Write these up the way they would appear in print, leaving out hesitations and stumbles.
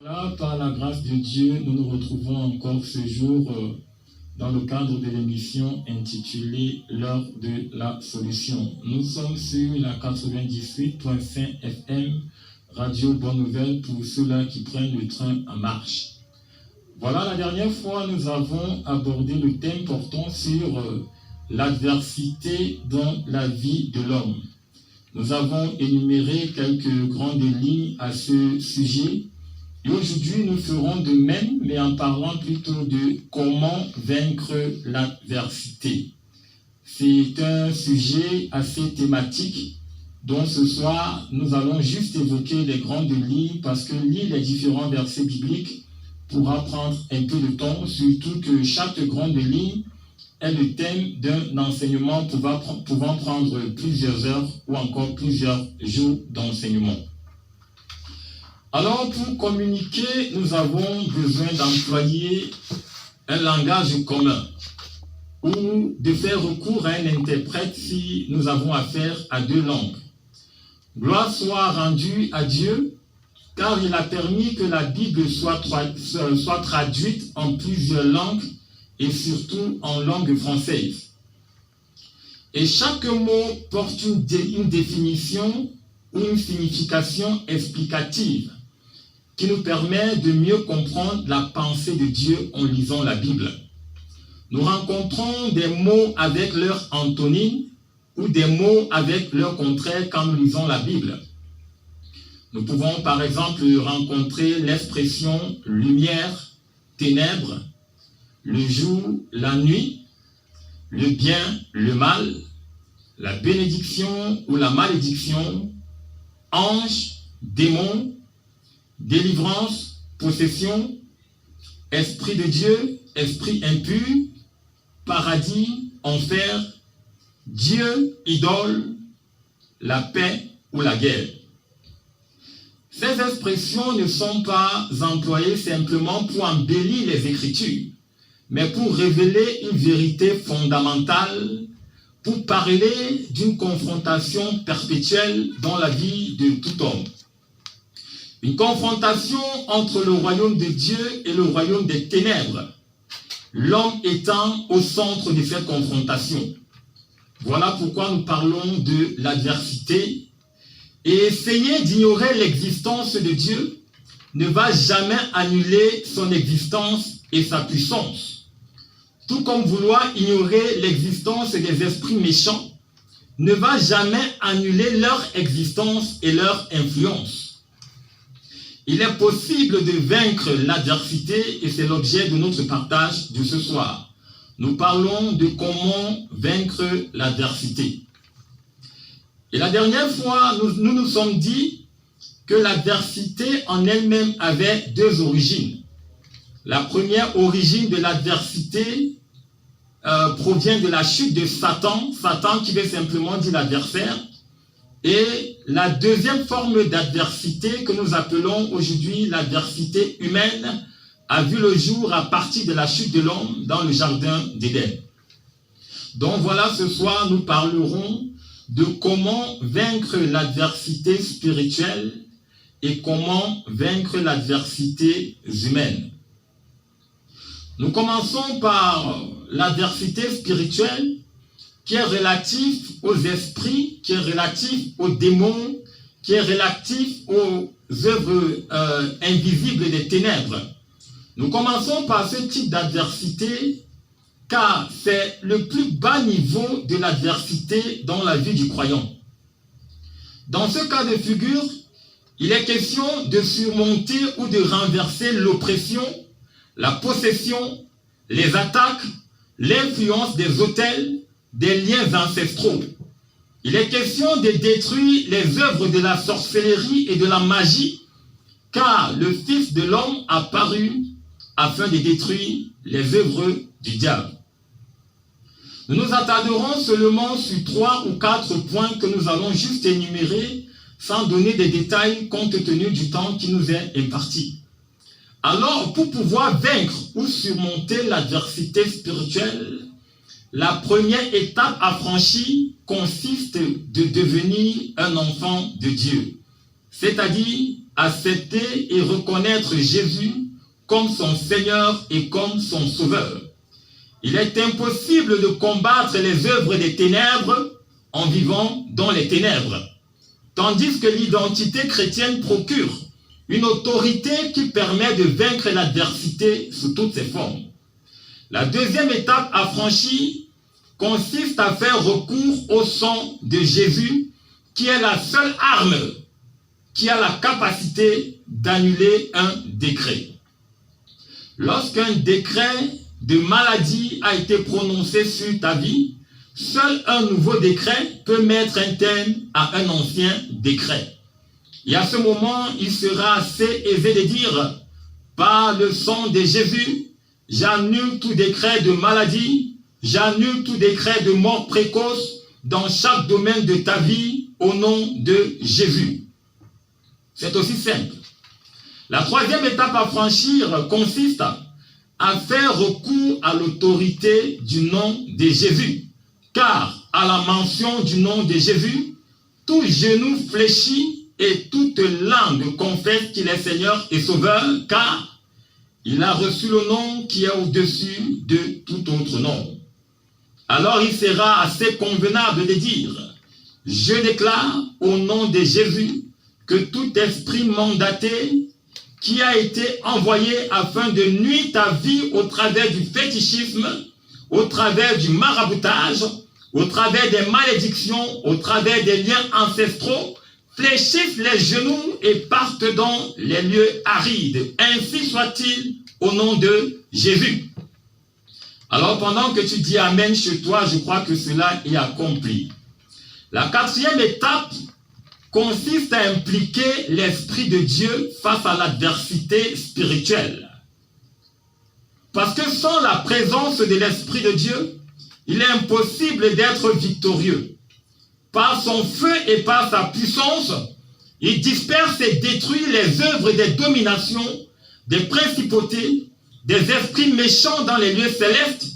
Là, par la grâce de Dieu, nous nous retrouvons encore ce jour dans le cadre de l'émission intitulée L'heure de la solution. Nous sommes sur la 98.5 FM, Radio Bonne Nouvelle pour ceux-là qui prennent le train en marche. Voilà, la dernière fois, nous avons abordé le thème portant sur l'adversité dans la vie de l'homme. Nous avons énuméré quelques grandes lignes à ce sujet. Et aujourd'hui, nous ferons de même, mais en parlant plutôt de comment vaincre l'adversité. C'est un sujet assez thématique, dont ce soir, nous allons juste évoquer les grandes lignes, parce que lire les différents versets bibliques pourra prendre un peu de temps, surtout que chaque grande ligne est le thème d'un enseignement pouvant prendre plusieurs heures ou encore plusieurs jours d'enseignement. Alors, pour communiquer, nous avons besoin d'employer un langage commun ou de faire recours à un interprète si nous avons affaire à deux langues. Gloire soit rendue à Dieu, car il a permis que la Bible soit traduite en plusieurs langues et surtout en langue française. Et chaque mot porte une définition ou une signification explicative qui nous permet de mieux comprendre la pensée de Dieu en lisant la Bible. Nous rencontrons des mots avec leur antonyme ou des mots avec leur contraire quand nous lisons la Bible. Nous pouvons par exemple rencontrer l'expression lumière, ténèbres, le jour, la nuit, le bien, le mal, la bénédiction ou la malédiction, ange, démon, délivrance, possession, esprit de Dieu, esprit impur, paradis, enfer, Dieu, idole, la paix ou la guerre. Ces expressions ne sont pas employées simplement pour embellir les Écritures, mais pour révéler une vérité fondamentale, pour parler d'une confrontation perpétuelle dans la vie de tout homme. Une confrontation entre le royaume de Dieu et le royaume des ténèbres, l'homme étant au centre de cette confrontation. Voilà pourquoi nous parlons de l'adversité. Et essayer d'ignorer l'existence de Dieu ne va jamais annuler son existence et sa puissance. Tout comme vouloir ignorer l'existence des esprits méchants ne va jamais annuler leur existence et leur influence. Il est possible de vaincre l'adversité et c'est l'objet de notre partage de ce soir. Nous parlons de comment vaincre l'adversité. Et la dernière fois, nous nous sommes dit que l'adversité en elle-même avait deux origines. La première origine de l'adversité provient de la chute de Satan, Satan qui veut simplement dire l'adversaire. Et la deuxième forme d'adversité que nous appelons aujourd'hui l'adversité humaine a vu le jour à partir de la chute de l'homme dans le jardin d'Éden. Donc voilà, ce soir nous parlerons de comment vaincre l'adversité spirituelle et comment vaincre l'adversité humaine. Nous commençons par l'adversité spirituelle qui est relative aux esprits, qui est relative aux démons, qui est relative aux œuvres invisibles des ténèbres. Nous commençons par ce type d'adversité car c'est le plus bas niveau de l'adversité dans la vie du croyant. Dans ce cas de figure, il est question de surmonter ou de renverser l'oppression, la possession, les attaques, l'influence des autels, des liens ancestraux. Il est question de détruire les œuvres de la sorcellerie et de la magie, car le Fils de l'homme a paru afin de détruire les œuvres du diable. Nous nous attarderons seulement sur 3 ou 4 points que nous allons juste énumérer sans donner des détails compte tenu du temps qui nous est imparti. Alors, pour pouvoir vaincre ou surmonter l'adversité spirituelle, la première étape à franchir consiste de devenir un enfant de Dieu, c'est-à-dire accepter et reconnaître Jésus comme son Seigneur et comme son Sauveur. Il est impossible de combattre les œuvres des ténèbres en vivant dans les ténèbres, tandis que l'identité chrétienne procure une autorité qui permet de vaincre l'adversité sous toutes ses formes. La deuxième étape à franchir consiste à faire recours au sang de Jésus, qui est la seule arme qui a la capacité d'annuler un décret. Lorsqu'un décret de maladie a été prononcé sur ta vie, seul un nouveau décret peut mettre un terme à un ancien décret. Et à ce moment, il sera assez aisé de dire, par le sang de Jésus, j'annule tout décret de maladie, j'annule tout décret de mort précoce dans chaque domaine de ta vie au nom de Jésus. C'est aussi simple. La troisième étape à franchir consiste à faire recours à l'autorité du nom de Jésus. Car à la mention du nom de Jésus, tout genou fléchit et toute langue confesse qu'il est Seigneur et Sauveur, car il a reçu le nom qui est au-dessus de tout autre nom. Alors il sera assez convenable de dire, je déclare au nom de Jésus que tout esprit mandaté qui a été envoyé afin de nuire ta vie au travers du fétichisme, au travers du maraboutage, au travers des malédictions, au travers des liens ancestraux, fléchissent les genoux et partent dans les lieux arides. Ainsi soit-il au nom de Jésus. Alors pendant que tu dis Amen chez toi, je crois que cela est accompli. La quatrième étape consiste à impliquer l'Esprit de Dieu face à l'adversité spirituelle. Parce que sans la présence de l'Esprit de Dieu, il est impossible d'être victorieux. Par son feu et par sa puissance, il disperse et détruit les œuvres des dominations, des principautés, des esprits méchants dans les lieux célestes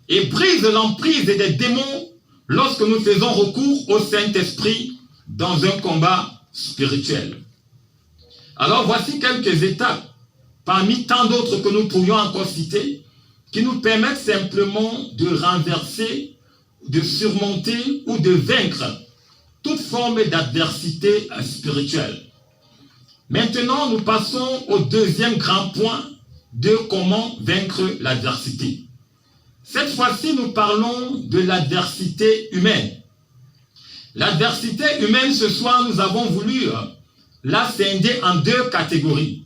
et brise l'emprise des démons lorsque nous faisons recours au Saint-Esprit dans un combat spirituel. Alors voici quelques étapes, parmi tant d'autres que nous pourrions encore citer, qui nous permettent simplement de renverser, de surmonter ou de vaincre toute forme d'adversité spirituelle. Maintenant, nous passons au deuxième grand point de comment vaincre l'adversité. Cette fois-ci, nous parlons de l'adversité humaine. L'adversité humaine, ce soir, nous avons voulu la scinder en deux catégories.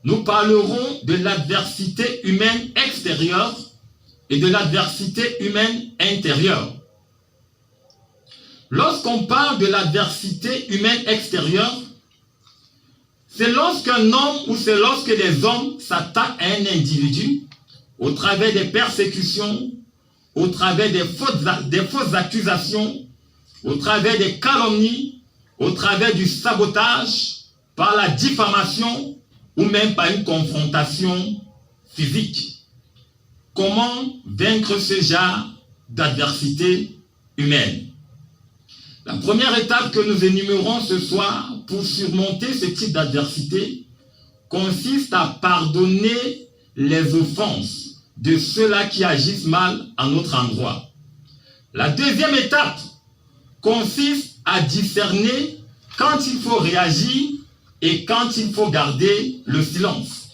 Nous parlerons de l'adversité humaine extérieure et de l'adversité humaine intérieure. Lorsqu'on parle de l'adversité humaine extérieure, c'est lorsqu'un homme ou c'est lorsque les hommes s'attaquent à un individu au travers des persécutions, au travers des fausses accusations, au travers des calomnies, au travers du sabotage, par la diffamation ou même par une confrontation physique. Comment vaincre ce genre d'adversité humaine? La première étape que nous énumérons ce soir pour surmonter ce type d'adversité consiste à pardonner les offenses de ceux-là qui agissent mal à notre endroit. La deuxième étape consiste à discerner quand il faut réagir et quand il faut garder le silence.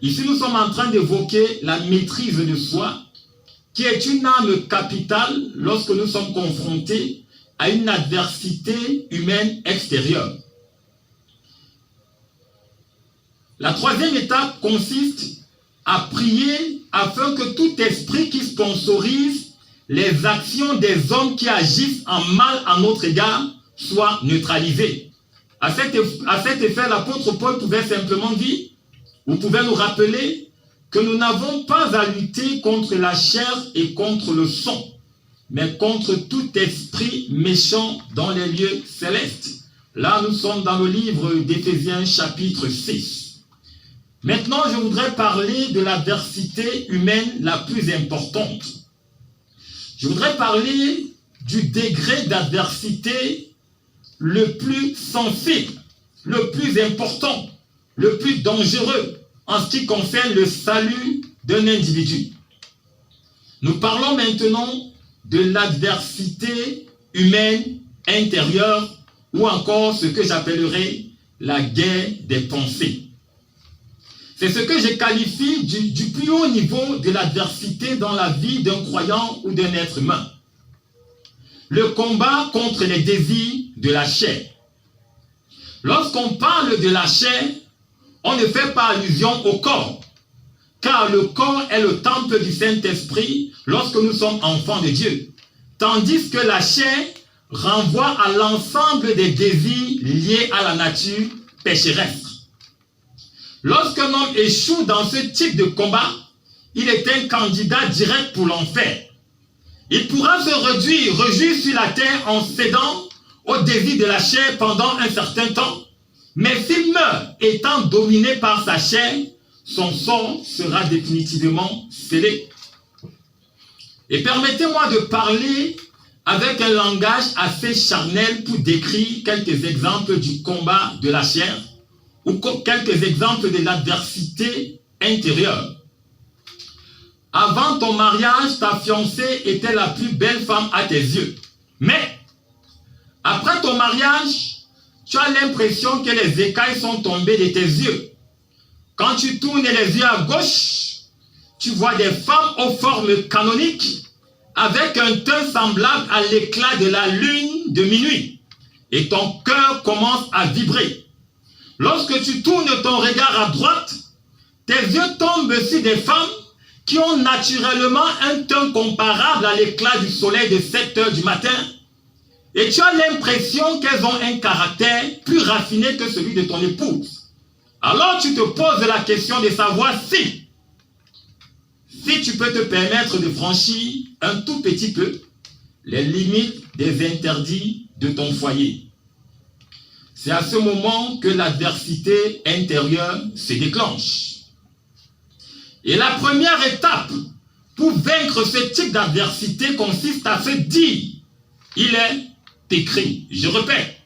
Ici, nous sommes en train d'évoquer la maîtrise de soi, qui est une arme capitale lorsque nous sommes confrontés à une adversité humaine extérieure. La troisième étape consiste à prier afin que tout esprit qui sponsorise les actions des hommes qui agissent en mal à notre égard soit neutralisé. À cet effet, l'apôtre Paul pouvait simplement dire, vous pouvez nous rappeler que nous n'avons pas à lutter contre la chair et contre le sang, mais contre tout esprit méchant dans les lieux célestes. Là, nous sommes dans le livre d'Éphésiens chapitre 6. Maintenant, je voudrais parler de l'adversité humaine la plus importante. Je voudrais parler du degré d'adversité le plus sensible, le plus important, le plus dangereux en ce qui concerne le salut d'un individu. Nous parlons maintenant de l'adversité humaine intérieure ou encore ce que j'appellerais la guerre des pensées. C'est ce que je qualifie du plus haut niveau de l'adversité dans la vie d'un croyant ou d'un être humain. Le combat contre les désirs de la chair. Lorsqu'on parle de la chair, on ne fait pas allusion au corps, car le corps est le temple du Saint-Esprit lorsque nous sommes enfants de Dieu, tandis que la chair renvoie à l'ensemble des désirs liés à la nature pécheresse. Lorsqu'un homme échoue dans ce type de combat, il est un candidat direct pour l'enfer. Il pourra se réjouir sur la terre en cédant au désir de la chair pendant un certain temps, mais s'il meurt étant dominé par sa chair, son sort sera définitivement scellé. Et permettez-moi de parler avec un langage assez charnel pour décrire quelques exemples du combat de la chair ou quelques exemples de l'adversité intérieure. Avant ton mariage, ta fiancée était la plus belle femme à tes yeux. Mais, après ton mariage, tu as l'impression que les écailles sont tombées de tes yeux. Quand tu tournes les yeux à gauche, tu vois des femmes aux formes canoniques avec un teint semblable à l'éclat de la lune de minuit. Et ton cœur commence à vibrer. Lorsque tu tournes ton regard à droite, tes yeux tombent sur des femmes qui ont naturellement un teint comparable à l'éclat du soleil de 7 heures du matin. Et tu as l'impression qu'elles ont un caractère plus raffiné que celui de ton épouse. Alors tu te poses la question de savoir si tu peux te permettre de franchir un tout petit peu les limites des interdits de ton foyer. C'est à ce moment que l'adversité intérieure se déclenche. Et la première étape pour vaincre ce type d'adversité consiste à se dire, il est écrit. Je répète,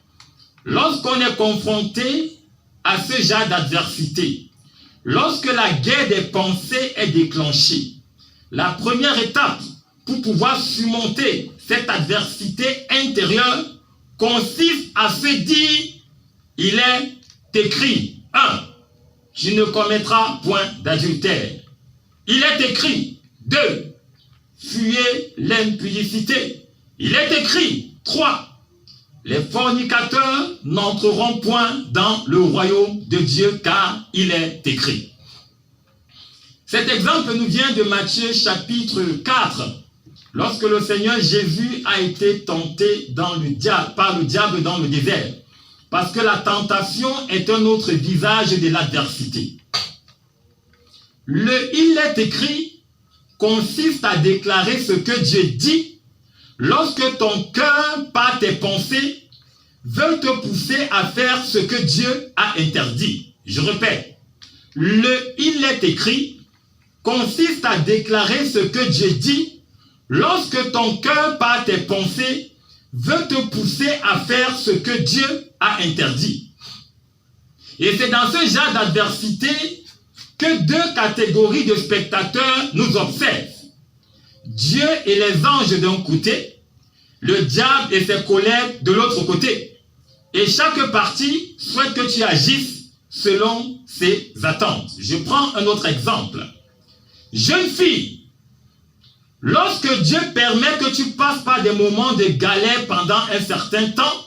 lorsqu'on est confronté à ce genre d'adversité, lorsque la guerre des pensées est déclenchée, la première étape pour pouvoir surmonter cette adversité intérieure consiste à se dire, il est écrit. 1. Tu ne commettras point d'adultère. Il est écrit. 2. Fuyez l'impudicité. Il est écrit. 3. Les fornicateurs n'entreront point dans le royaume de Dieu, car il est écrit. Cet exemple nous vient de Matthieu chapitre 4, lorsque le Seigneur Jésus a été tenté par le diable dans le désert. Parce que la tentation est un autre visage de l'adversité. Le « il est écrit » consiste à déclarer ce que Dieu dit lorsque ton cœur, par tes pensées, veut te pousser à faire ce que Dieu a interdit. Je répète, le « il est écrit » consiste à déclarer ce que Dieu dit lorsque ton cœur, par tes pensées, veut te pousser à faire ce que Dieu a interdit. Et c'est dans ce genre d'adversité que deux catégories de spectateurs nous observent. Dieu et les anges d'un côté, le diable et ses collègues de l'autre côté. Et chaque partie souhaite que tu agisses selon ses attentes. Je prends un autre exemple. Jeune fille, lorsque Dieu permet que tu passes par des moments de galère pendant un certain temps,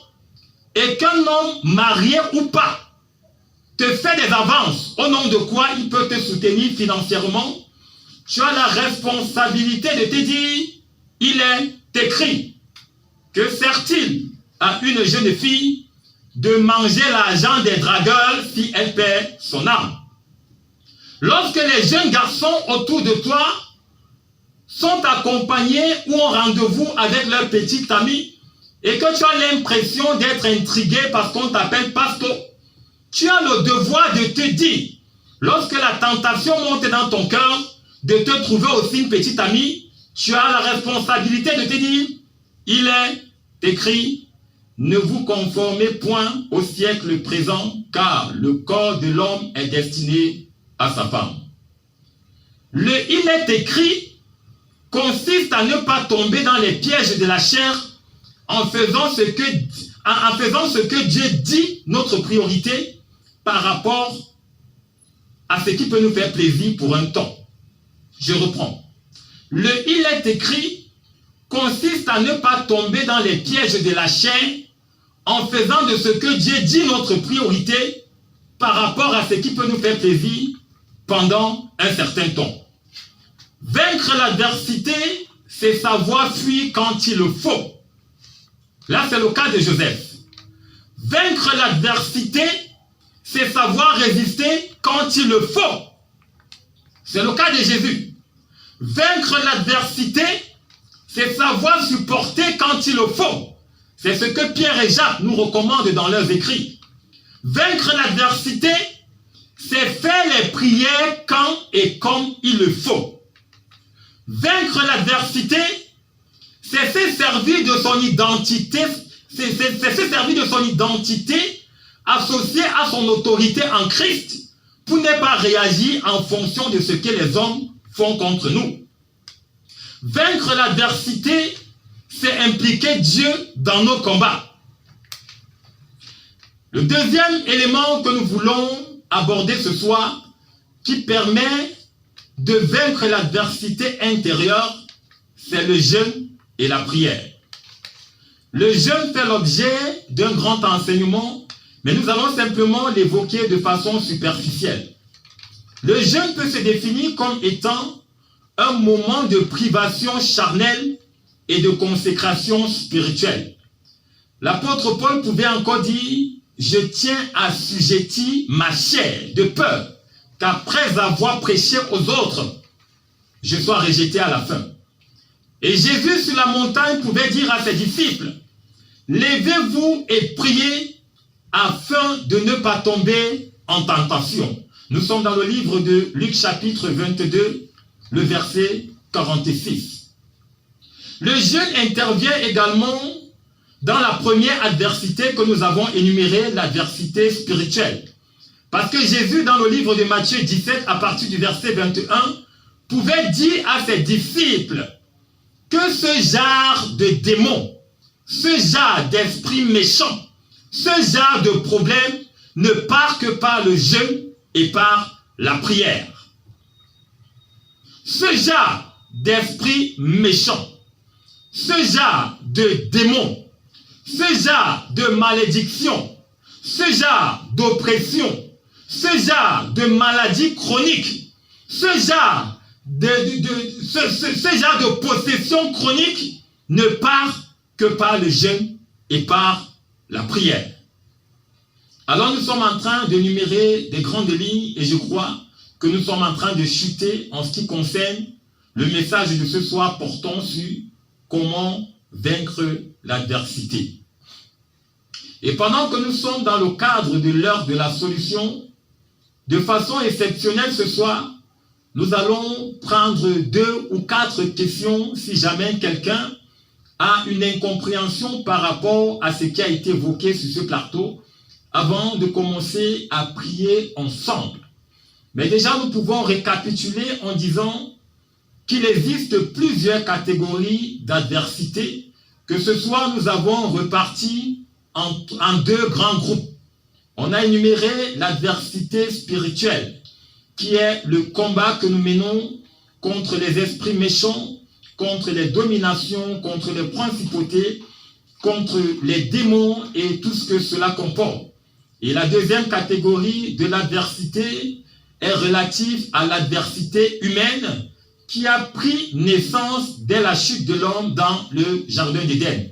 et qu'un homme, marié ou pas, te fait des avances, au nom de quoi il peut te soutenir financièrement, tu as la responsabilité de te dire, il est écrit, que sert-il à une jeune fille de manger l'argent des dragueurs si elle perd son âme? Lorsque les jeunes garçons autour de toi sont accompagnés ou ont rendez-vous avec leur petite amie et que tu as l'impression d'être intrigué parce qu'on t'appelle pasteur, tu as le devoir de te dire, lorsque la tentation monte dans ton cœur, de te trouver aussi une petite amie, tu as la responsabilité de te dire, il est écrit, ne vous conformez point au siècle présent, car le corps de l'homme est destiné à sa femme. Le « il est écrit » consiste à ne pas tomber dans les pièges de la chair en faisant ce que Dieu dit notre priorité par rapport à ce qui peut nous faire plaisir pour un temps. Je reprends. Le « il est écrit » consiste à ne pas tomber dans les pièges de la chair en faisant de ce que Dieu dit notre priorité par rapport à ce qui peut nous faire plaisir pendant un certain temps. Vaincre l'adversité, c'est savoir fuir quand il le faut. Là, c'est le cas de Joseph. Vaincre l'adversité, c'est savoir résister quand il le faut. C'est le cas de Jésus. Vaincre l'adversité, c'est savoir supporter quand il le faut. C'est ce que Pierre et Jacques nous recommandent dans leurs écrits. Vaincre l'adversité, c'est faire les prières quand et comme il le faut. Vaincre l'adversité, c'est se servir de son identité, associée à son autorité en Christ pour ne pas réagir en fonction de ce que les hommes font contre nous. Vaincre l'adversité, c'est impliquer Dieu dans nos combats. Le deuxième élément que nous voulons aborder ce soir, qui permet de vaincre l'adversité intérieure, c'est le jeûne et la prière. Le jeûne fait l'objet d'un grand enseignement, mais nous allons simplement l'évoquer de façon superficielle. Le jeûne peut se définir comme étant un moment de privation charnelle et de consécration spirituelle. L'apôtre Paul pouvait encore dire « Je tiens à assujettir ma chair de peur qu'après avoir prêché aux autres, je sois rejeté à la fin. » Et Jésus sur la montagne pouvait dire à ses disciples « Levez-vous et priez afin de ne pas tomber en tentation. » Nous sommes dans le livre de Luc chapitre 22, le verset 46. Le jeûne intervient également dans la première adversité que nous avons énumérée, l'adversité spirituelle. Parce que Jésus, dans le livre de Matthieu 17, à partir du verset 21, pouvait dire à ses disciples que ce genre de démons, ce genre d'esprit méchant, ce genre de problème ne part que par le jeûne et par la prière. Ce genre d'esprit méchant, ce genre de démon, ce genre de malédiction, ce genre d'oppression, ce genre de maladie chronique, ce genre de possession chronique ne part que par le jeûne et par la prière. Alors nous sommes en train de numérer des grandes lignes et je crois que nous sommes en train de chuter en ce qui concerne le message de ce soir portant sur comment vaincre l'adversité. Et pendant que nous sommes dans le cadre de l'heure de la solution, de façon exceptionnelle ce soir, nous allons prendre 2 ou 4 questions si jamais quelqu'un a une incompréhension par rapport à ce qui a été évoqué sur ce plateau avant de commencer à prier ensemble. Mais déjà, nous pouvons récapituler en disant qu'il existe plusieurs catégories d'adversité, que ce soit nous avons reparti en 2 grands groupes. On a énuméré l'adversité spirituelle, qui est le combat que nous menons contre les esprits méchants, contre les dominations, contre les principautés, contre les démons et tout ce que cela comporte. Et la deuxième catégorie de l'adversité est relative à l'adversité humaine qui a pris naissance dès la chute de l'homme dans le jardin d'Éden.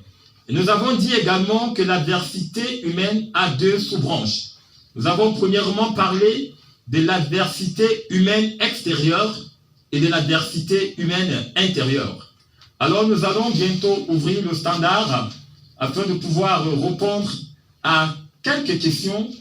Et nous avons dit également que l'adversité humaine a 2 sous-branches. Nous avons premièrement parlé de l'adversité humaine extérieure et de l'adversité humaine intérieure. Alors nous allons bientôt ouvrir le standard afin de pouvoir répondre à quelques questions,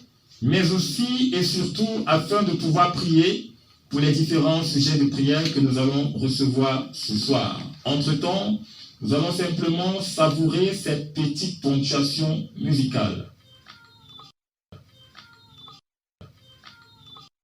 mais aussi et surtout afin de pouvoir prier pour les différents sujets de prière que nous allons recevoir ce soir. Entre-temps, Nous allons simplement savourer cette petite ponctuation musicale.